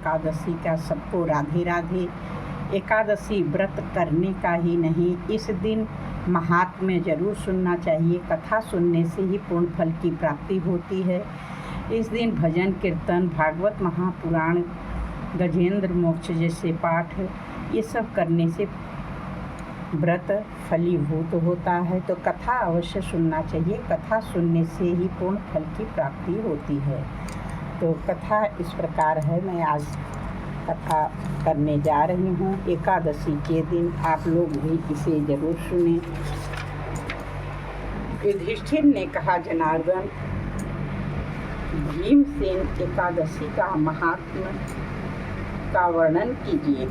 एकादशी का सबको राधे राधे। एकादशी व्रत करने का ही नहीं, इस दिन महात्म्य जरूर सुनना चाहिए। कथा सुनने से ही पूर्ण फल की प्राप्ति होती है। इस दिन भजन कीर्तन, भागवत महापुराण, गजेंद्र मोक्ष जैसे पाठ, ये सब करने से व्रत फलीभूत होता है। तो कथा अवश्य सुनना चाहिए। कथा सुनने से ही पूर्ण फल की प्राप्ति होती है। तो कथा इस प्रकार है। मैं आज कथा करने जा रही हूँ। एकादशी के दिन आप लोग भी इसे जरूर सुनें। युधिष्ठिर ने कहा, जनार्दन, भीमसेन एकादशी का महात्म्य का वर्णन कीजिए।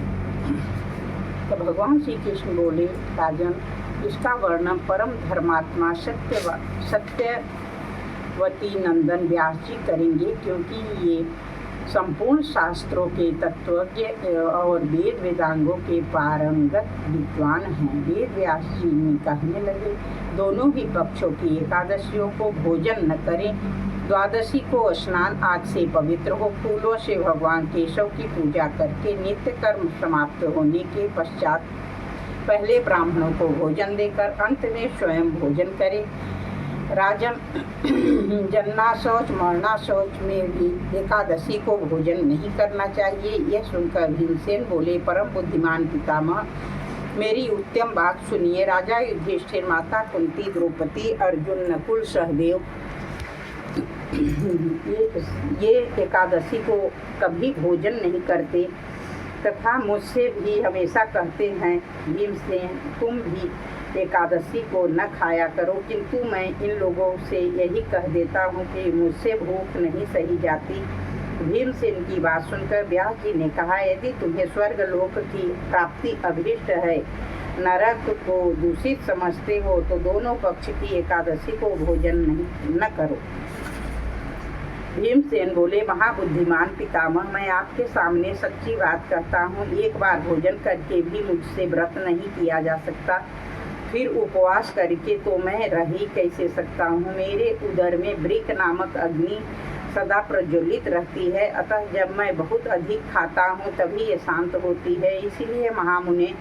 तो भगवान श्री कृष्ण बोले, राजन, इसका वर्णन परम धर्मात्मा सत्यवती नंदन व्यास जी करेंगे, क्योंकि ये संपूर्ण शास्त्रों के तत्वज्ञ और वेद वेदांगों के पारंगत विद्वान हैं। वेद व्यास जी ने कहने लगे, दोनों ही पक्षों की एकादशियों को भोजन न करें। द्वादशी को स्नान आदि से पवित्र हो, फूलों से भगवान केशव की पूजा करके नित्य कर्म समाप्त होने के पश्चात पहले ब्राह्मणों को भोजन देकर अंत में स्वयं भोजन करें। राजन, जन्ना शौच मरना शौच में भी एकादशी को भोजन नहीं करना चाहिए। यह सुनकर भीमसेन बोले, परम बुद्धिमान पितामह, मेरी उत्तम बात सुनिए। राजा युधिष्ठिर, माता कुंती, द्रौपदी, अर्जुन, नकुल, सहदेव ये एकादशी को कभी भोजन नहीं करते तथा मुझसे भी हमेशा कहते हैं, भीमसेन, तुम भी एकादशी को न खाया करो। किंतु मैं इन लोगों से यही कह देता हूँ कि मुझसे भूख नहीं सही जाती। भीमसेन की बात सुनकर व्यास जी ने कहा, यदि तुम्हें स्वर्ग लोक की प्राप्ति अभीष्ट है, नरक को दूषित समझते हो, तो दोनों पक्ष की एकादशी को भोजन न करो। भीमसेन बोले, महाबुद्धिमान पितामह, मैं आपके सामने सच्ची बात कहता हूँ। एक बार भोजन करके भी मुझसे व्रत नहीं किया जा सकता, फिर उपवास करके तो मैं रह ही कैसे सकता हूँ। मेरे उदर में वृक नामक अग्नि सदा प्रज्वलित रहती है, अतः जब मैं बहुत अधिक खाता हूँ तभी ये शांत होती है। इसीलिए महामुने,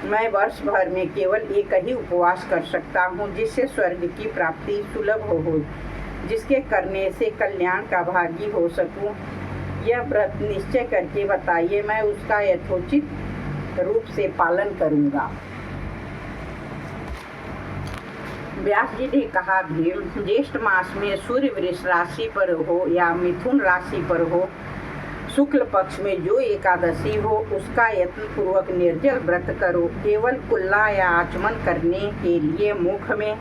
मैं वर्ष भर में केवल एक ही उपवास कर सकता हूँ, जिससे स्वर्ग की प्राप्ति सुलभ हो, जिसके करने से कल्याण का भागी हो सकूं। यह व्रत निश्चय करके बताइए, मैं उसका यथोचित रूप से पालन करूंगा। व्यास जी ने कहा, भीम, ज्येष्ठ मास में सूर्य वृष राशि पर हो या मिथुन राशि पर हो, शुक्ल पक्ष में जो एकादशी हो, उसका यत्न पूर्वक निर्जल व्रत करो। केवल कुल्ला या आचमन करने के लिए मुख में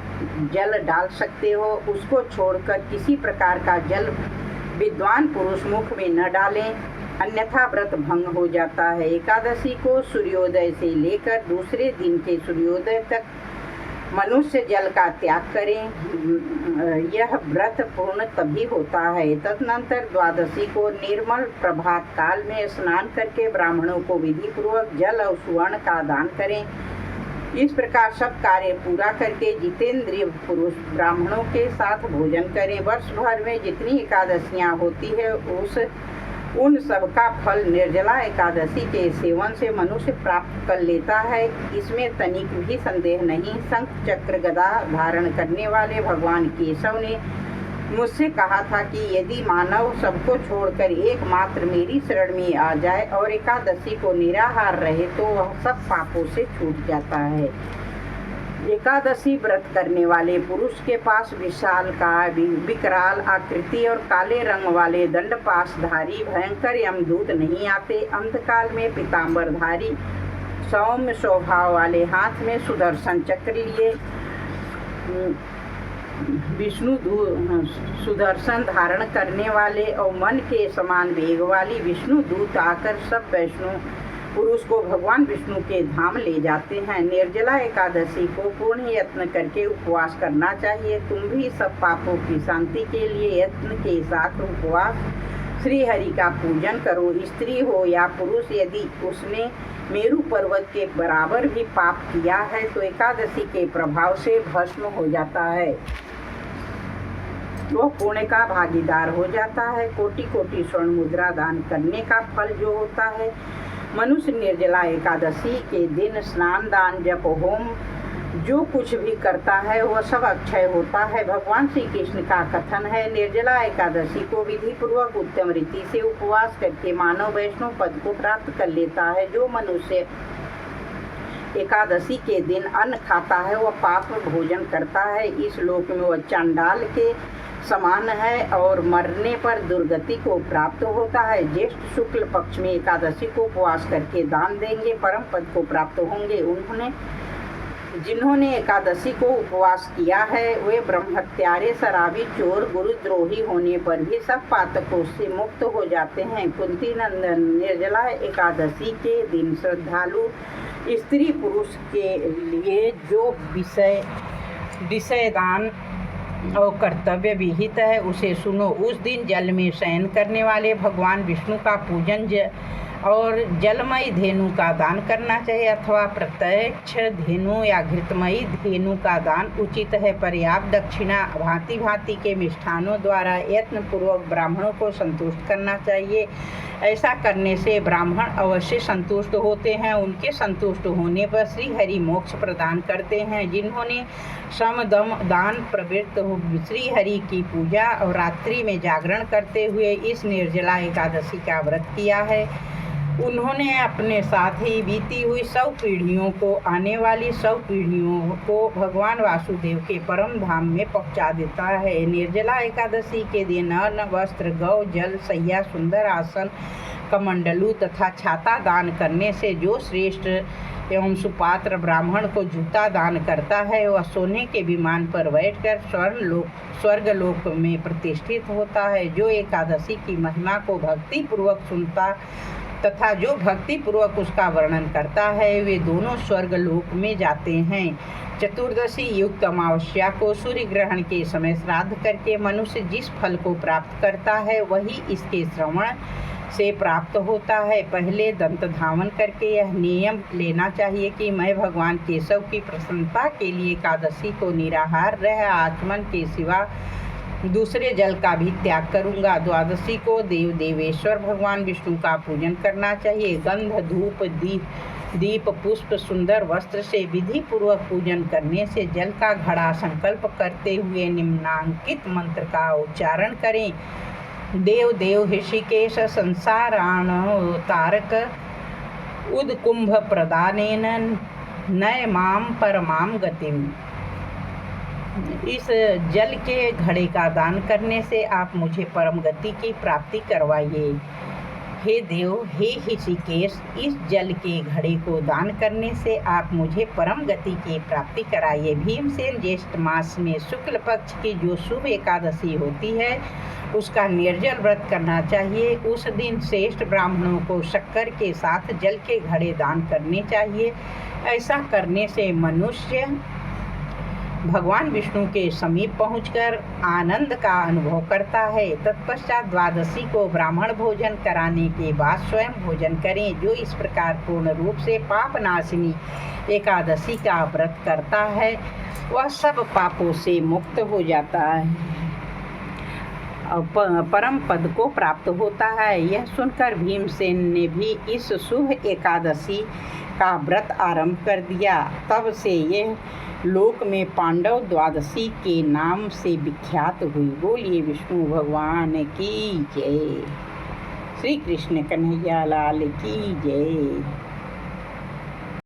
जल डाल सकते हो, उसको छोड़कर किसी प्रकार का जल विद्वान पुरुष मुख में न डालें, अन्यथा व्रत भंग हो जाता है। एकादशी को सूर्योदय से लेकर दूसरे दिन के सूर्योदय तक मनुष्य जल का त्याग करें। यह व्रत पूर्ण तभी होता है। तदनंतर द्वादशी को निर्मल प्रभात काल में स्नान करके ब्राह्मणों को विधि पूर्वक जल और सुवर्ण का दान करें। इस प्रकार सब कार्य पूरा करके जितेंद्रिय पुरुष ब्राह्मणों के साथ भोजन करें। वर्ष भर में जितनी एकादशियाँ होती है उन सब का फल निर्जला एकादशी के सेवन से मनुष्य प्राप्त कर लेता है, इसमें तनिक भी संदेह नहीं। शंख चक्र गदा धारण करने वाले भगवान केशव ने मुझसे कहा था कि यदि मानव सबको छोड़कर एकमात्र मेरी शरण में आ जाए और एकादशी को निराहार रहे, तो वह सब पापों से छूट जाता है। एकादशी व्रत करने वाले पुरुष के पास विशालकाय, विकराल आकृति और काले रंग वाले दंडपाशधारी भयंकर यमदूत नहीं आते। अंतकाल में पीताम्बरधारी सौम्य स्वभाव वाले हाथ में सुदर्शन चक्र लिए विष्णु सुदर्शन धारण करने वाले और मन के समान वेग वाली विष्णु दूत आकर सब वैष्णु पुरुष को भगवान विष्णु के धाम ले जाते हैं। निर्जला एकादशी को पूर्ण यत्न करके उपवास करना चाहिए। तुम भी सब पापों की शांति के लिए यत्न के साथ उपवास श्री हरि का पूजन करो। स्त्री हो या पुरुष, यदि उसने मेरु पर्वत के बराबर भी पाप किया है तो एकादशी के प्रभाव से भस्म हो जाता है। वह पुण्य का भागीदार हो जाता है। कोटि कोटि स्वर्ण मुद्रा दान करने का फल जो होता है, मनुष्य निर्जला एकादशी के दिन स्नान दान जप होम जो कुछ भी करता है वह सब अक्षय होता है। भगवान श्री कृष्ण का कथन है, निर्जला एकादशी को विधि पूर्वक उत्तम रीति से उपवास करके मानव वैष्णव पद को प्राप्त कर लेता है। जो मनुष्य एकादशी के दिन अन्न खाता है वह पाप भोजन करता है, इस लोक में वह चांडाल के समान है और मरने पर दुर्गति को प्राप्त होता है। ज्येष्ठ शुक्ल पक्ष में एकादशी को उपवास करके दान देंगे परम पद को प्राप्त होंगे। जिन्होंने एकादशी को उपवास किया है वे ब्रह्मत्यारे, शराबी, चोर, गुरुद्रोही होने पर भी सब पातकों से मुक्त हो जाते हैं। कुंती नंदन, निर्जला एकादशी के दिन श्रद्धालु स्त्री पुरुष के लिए जो विषय दान और कर्तव्य विहित है उसे सुनो। उस दिन जल में शयन करने वाले भगवान विष्णु का पूजन और जलमयी धेनु का दान करना चाहिए अथवा प्रत्यक्ष धेनु या घृतमयी धेनु का दान उचित है। पर्याप्त दक्षिणा भांति भांति के मिष्ठानों द्वारा यत्न पूर्वक ब्राह्मणों को संतुष्ट करना चाहिए। ऐसा करने से ब्राह्मण अवश्य संतुष्ट होते हैं। उनके संतुष्ट होने पर श्री हरि मोक्ष प्रदान करते हैं। जिन्होंने सम दम दान प्रवृत्त हो श्री हरि की पूजा और रात्रि में जागरण करते हुए इस निर्जला एकादशी का व्रत किया है, उन्होंने अपने साथ ही बीती हुई 100 पीढ़ियों को, आने वाली 100 पीढ़ियों को भगवान वासुदेव के परम धाम में पहुंचा देता है। निर्जला एकादशी के दिन अन्न, वस्त्र, गौ, जल, सैया, सुंदर आसन, कमंडलू तथा छाता दान करने से जो श्रेष्ठ एवं सुपात्र ब्राह्मण को जूता दान करता है वह सोने के विमान पर बैठकर स्वर्गलोक में प्रतिष्ठित होता है। जो एकादशी की महिमा को भक्ति पूर्वक सुनता तथा जो भक्ति पूर्वक उसका वर्णन करता है वे दोनों स्वर्गलोक में जाते हैं। चतुर्दशी युक्त अमावस्या को सूर्य ग्रहण के समय श्राद्ध करके मनुष्य जिस फल को प्राप्त करता है वही इसके श्रवण से प्राप्त होता है। पहले दंत धावन करके यह नियम लेना चाहिए कि मैं भगवान केशव की प्रसन्नता के लिए एकादशी को निराहार रह आचमन के सिवा दूसरे जल का भी त्याग करूंगा। द्वादशी को देव देवेश्वर भगवान विष्णु का पूजन करना चाहिए। गंध, धूप, दीप, पुष्प, सुंदर वस्त्र से विधि पूर्वक पूजन करने से जल का घड़ा संकल्प करते हुए निम्नांकित मंत्र का उच्चारण करें। देव देव ऋषिकेश संसाराणोतारक उद्कुंभ प्रदानेन नय माम परमाम गतिम। इस जल के घड़े का दान करने से आप मुझे परम गति की प्राप्ति करवाइए। हे देव, हे ऋषिकेश, इस जल के घड़े को दान करने से आप मुझे परम गति की प्राप्ति कराइए। भीमसेन ज्येष्ठ मास में शुक्ल पक्ष की जो शुभ एकादशी होती है उसका निर्जल व्रत करना चाहिए। उस दिन श्रेष्ठ ब्राह्मणों को शक्कर के साथ जल के घड़े दान करने चाहिए। ऐसा करने से मनुष्य भगवान विष्णु के समीप पहुंचकर आनंद का अनुभव करता है। तत्पश्चात द्वादशी को ब्राह्मण भोजन कराने के बाद स्वयं भोजन करें। जो इस प्रकार पूर्ण रूप से पापनाशिनी एकादशी का व्रत करता है वह सब पापों से मुक्त हो जाता है और परम पद को प्राप्त होता है। यह सुनकर भीमसेन ने भी इस शुभ एकादशी का व्रत आरंभ कर दिया। तब से यह लोक में पांडव द्वादशी के नाम से विख्यात हुई। बोलिए विष्णु भगवान की जय। श्री कृष्ण कन्हैया लाल की जय।